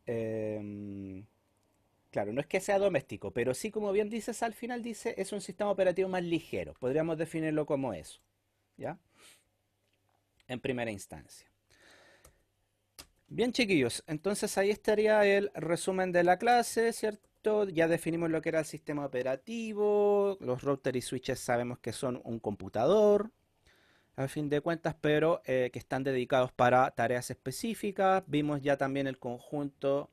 Em, Claro, no es que sea doméstico, pero sí, como bien dices, al final dice, es un sistema operativo más ligero. Podríamos definirlo como eso, ¿ya? En primera instancia. Bien, chiquillos, entonces ahí estaría el resumen de la clase, ¿cierto? Ya definimos lo que era el sistema operativo, los routers y switches sabemos que son un computador, a fin de cuentas, pero que están dedicados para tareas específicas. Vimos ya también el conjunto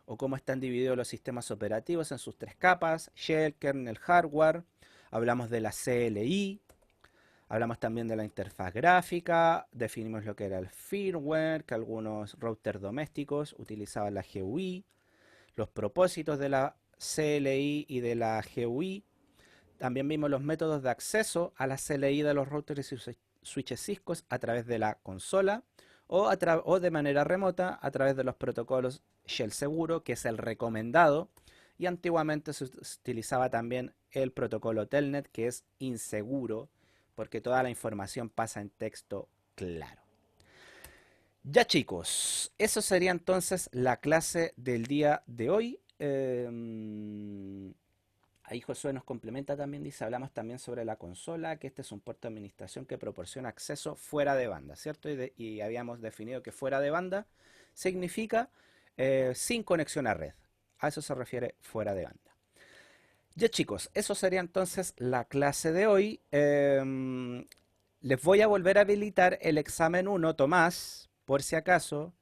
o cómo están divididos los sistemas operativos en sus tres capas, shell, kernel, hardware. Hablamos de la CLI, hablamos también de la interfaz gráfica, definimos lo que era el firmware, que algunos routers domésticos utilizaban la GUI, los propósitos de la CLI y de la GUI. También vimos los métodos de acceso a la CLI de los routers y switches Cisco a través de la consola o de manera remota a través de los protocolos Shell Seguro, que es el recomendado, y antiguamente se utilizaba también el protocolo Telnet, que es inseguro porque toda la información pasa en texto claro. Ya chicos, eso sería entonces la clase del día de hoy. Ahí Josué nos complementa también, dice, hablamos también sobre la consola, que este es un puerto de administración que proporciona acceso fuera de banda, ¿cierto? Y habíamos definido que fuera de banda significa sin conexión a red. A eso se refiere fuera de banda. Ya chicos, eso sería entonces la clase de hoy. Les voy a volver a habilitar el examen 1, Tomás, por si acaso.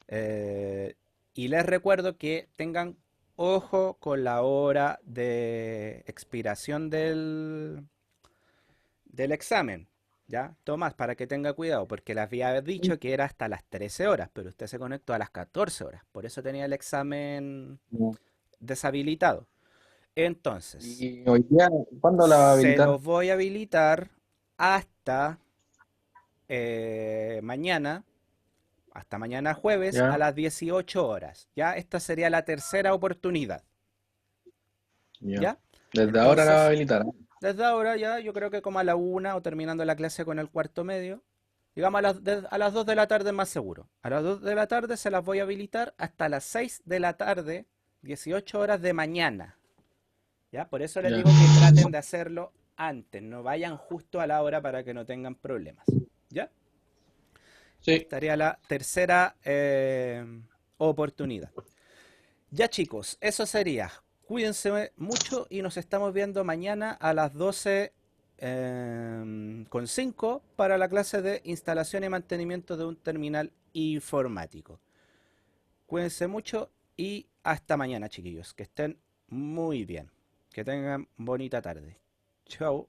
Y les recuerdo que tengan ojo con la hora de expiración del examen. ¿Ya? Tomás, para que tenga cuidado, porque les había dicho que era hasta las 13 horas, pero usted se conectó a las 14 horas. Por eso tenía el examen No. deshabilitado. Entonces, ¿Y hoy día, cuándo la va a se habilitar? los voy a habilitar hasta mañana Hasta mañana jueves a Ya, las 18 horas. Ya, esta sería la tercera oportunidad. ya. ¿Ya? Desde ahora la va a Entonces, habilitar. desde ahora ya, yo creo que como a la 1 o terminando la clase con el cuarto medio, digamos a las 2 de la tarde más seguro. A las 2 de la tarde se las voy a habilitar hasta las 6 de la tarde, 18 horas de mañana. ¿Ya? Por eso les Ya. digo que traten de hacerlo antes, no vayan justo a la hora para que no tengan problemas. ¿Ya? Sí. Estaría la tercera oportunidad. Ya chicos, eso sería. Cuídense mucho y nos estamos viendo mañana a las 12 con 5 para la clase de instalación y mantenimiento de un terminal informático. Cuídense mucho y hasta mañana, chiquillos. Que estén muy bien. Que tengan bonita tarde. Chao.